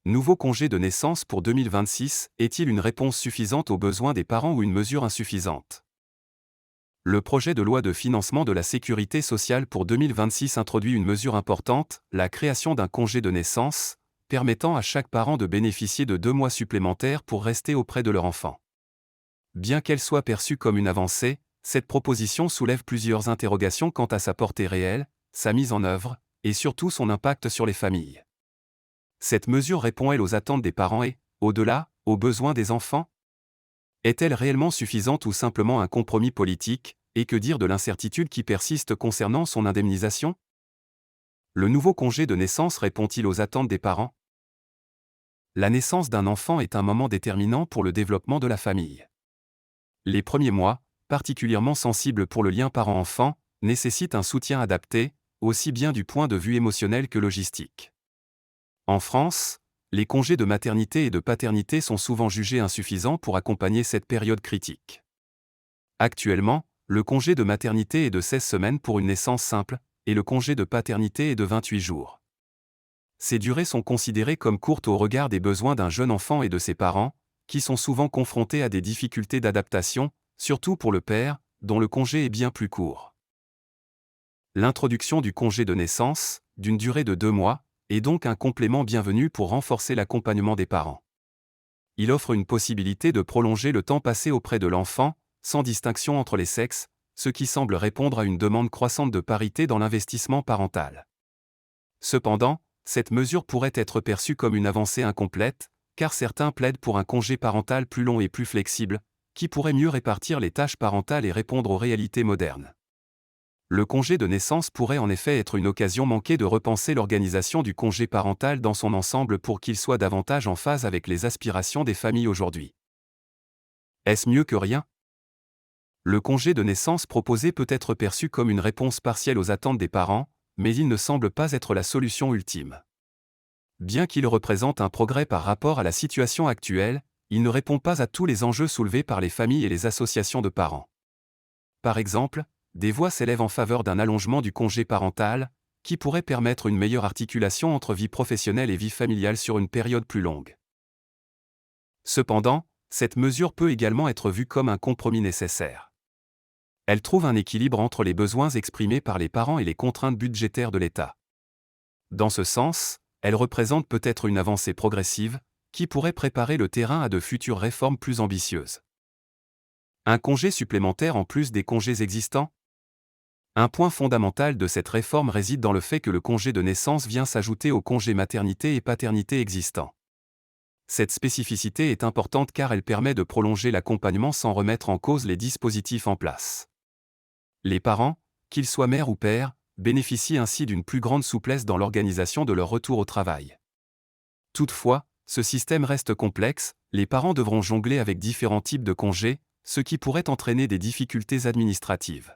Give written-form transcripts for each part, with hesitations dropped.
Nouveau congé de naissance pour 2026, est-il une réponse suffisante aux besoins des parents ou une mesure insuffisante? Le projet de loi de financement de la sécurité sociale pour 2026 introduit une mesure importante, la création d'un congé de naissance, permettant à chaque parent de bénéficier de 2 mois supplémentaires pour rester auprès de leur enfant. Bien qu'elle soit perçue comme une avancée, cette proposition soulève plusieurs interrogations quant à sa portée réelle, sa mise en œuvre, et surtout son impact sur les familles. Cette mesure répond-elle aux attentes des parents et, au-delà, aux besoins des enfants? Est-elle réellement suffisante ou simplement un compromis politique, et que dire de l'incertitude qui persiste concernant son indemnisation? Le nouveau congé de naissance répond-il aux attentes des parents? La naissance d'un enfant est un moment déterminant pour le développement de la famille. Les premiers mois, particulièrement sensibles pour le lien parent-enfant, nécessitent un soutien adapté, aussi bien du point de vue émotionnel que logistique. En France, les congés de maternité et de paternité sont souvent jugés insuffisants pour accompagner cette période critique. Actuellement, le congé de maternité est de 16 semaines pour une naissance simple, et le congé de paternité est de 28 jours. Ces durées sont considérées comme courtes au regard des besoins d'un jeune enfant et de ses parents, qui sont souvent confrontés à des difficultés d'adaptation, surtout pour le père, dont le congé est bien plus court. L'introduction du congé de naissance, d'une durée de 2 mois, est donc un complément bienvenu pour renforcer l'accompagnement des parents. Il offre une possibilité de prolonger le temps passé auprès de l'enfant, sans distinction entre les sexes, ce qui semble répondre à une demande croissante de parité dans l'investissement parental. Cependant, cette mesure pourrait être perçue comme une avancée incomplète, car certains plaident pour un congé parental plus long et plus flexible, qui pourrait mieux répartir les tâches parentales et répondre aux réalités modernes. Le congé de naissance pourrait en effet être une occasion manquée de repenser l'organisation du congé parental dans son ensemble pour qu'il soit davantage en phase avec les aspirations des familles aujourd'hui. Est-ce mieux que rien? Le congé de naissance proposé peut être perçu comme une réponse partielle aux attentes des parents, mais il ne semble pas être la solution ultime. Bien qu'il représente un progrès par rapport à la situation actuelle, il ne répond pas à tous les enjeux soulevés par les familles et les associations de parents. Par exemple, des voix s'élèvent en faveur d'un allongement du congé parental, qui pourrait permettre une meilleure articulation entre vie professionnelle et vie familiale sur une période plus longue. Cependant, cette mesure peut également être vue comme un compromis nécessaire. Elle trouve un équilibre entre les besoins exprimés par les parents et les contraintes budgétaires de l'État. Dans ce sens, elle représente peut-être une avancée progressive, qui pourrait préparer le terrain à de futures réformes plus ambitieuses. Un congé supplémentaire en plus des congés existants? Un point fondamental de cette réforme réside dans le fait que le congé de naissance vient s'ajouter au congé maternité et paternité existant. Cette spécificité est importante car elle permet de prolonger l'accompagnement sans remettre en cause les dispositifs en place. Les parents, qu'ils soient mère ou père, bénéficient ainsi d'une plus grande souplesse dans l'organisation de leur retour au travail. Toutefois, ce système reste complexe, les parents devront jongler avec différents types de congés, ce qui pourrait entraîner des difficultés administratives.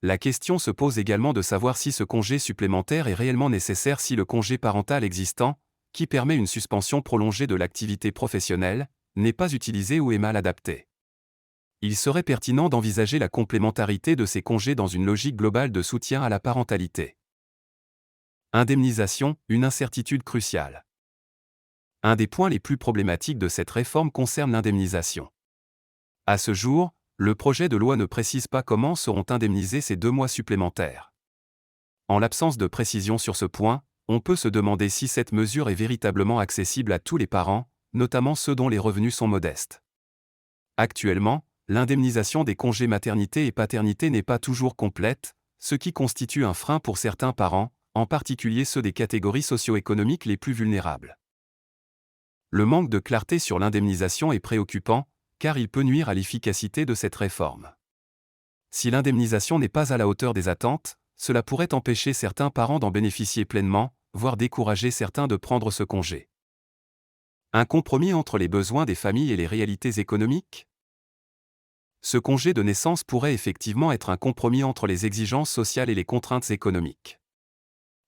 La question se pose également de savoir si ce congé supplémentaire est réellement nécessaire si le congé parental existant, qui permet une suspension prolongée de l'activité professionnelle, n'est pas utilisé ou est mal adapté. Il serait pertinent d'envisager la complémentarité de ces congés dans une logique globale de soutien à la parentalité. Indemnisation, une incertitude cruciale. Un des points les plus problématiques de cette réforme concerne l'indemnisation. À ce jour, le projet de loi ne précise pas comment seront indemnisés ces 2 mois supplémentaires. En l'absence de précision sur ce point, on peut se demander si cette mesure est véritablement accessible à tous les parents, notamment ceux dont les revenus sont modestes. Actuellement, l'indemnisation des congés maternité et paternité n'est pas toujours complète, ce qui constitue un frein pour certains parents, en particulier ceux des catégories socio-économiques les plus vulnérables. Le manque de clarté sur l'indemnisation est préoccupant, car il peut nuire à l'efficacité de cette réforme. Si l'indemnisation n'est pas à la hauteur des attentes, cela pourrait empêcher certains parents d'en bénéficier pleinement, voire décourager certains de prendre ce congé. Un compromis entre les besoins des familles et les réalités économiques? Ce congé de naissance pourrait effectivement être un compromis entre les exigences sociales et les contraintes économiques.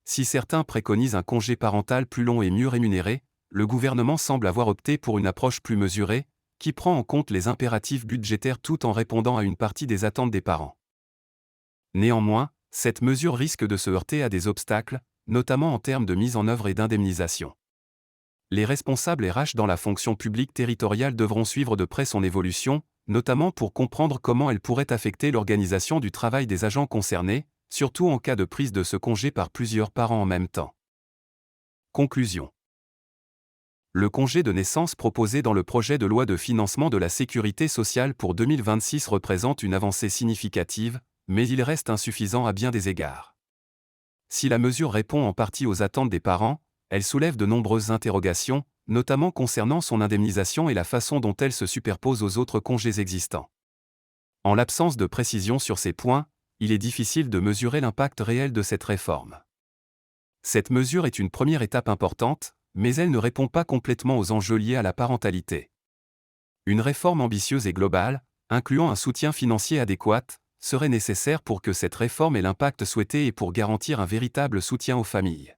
Si certains préconisent un congé parental plus long et mieux rémunéré, le gouvernement semble avoir opté pour une approche plus mesurée, qui prend en compte les impératifs budgétaires tout en répondant à une partie des attentes des parents. Néanmoins, cette mesure risque de se heurter à des obstacles, notamment en termes de mise en œuvre et d'indemnisation. les responsables RH dans la fonction publique territoriale devront suivre de près son évolution, notamment pour comprendre comment elle pourrait affecter l'organisation du travail des agents concernés, surtout en cas de prise de ce congé par plusieurs parents en même temps. Conclusion. Le congé de naissance proposé dans le projet de loi de financement de la sécurité sociale pour 2026 représente une avancée significative, mais il reste insuffisant à bien des égards. Si la mesure répond en partie aux attentes des parents, elle soulève de nombreuses interrogations, notamment concernant son indemnisation et la façon dont elle se superpose aux autres congés existants. En l'absence de précision sur ces points, il est difficile de mesurer l'impact réel de cette réforme. Cette mesure est une première étape importante, mais elle ne répond pas complètement aux enjeux liés à la parentalité. Une réforme ambitieuse et globale, incluant un soutien financier adéquat, serait nécessaire pour que cette réforme ait l'impact souhaité et pour garantir un véritable soutien aux familles.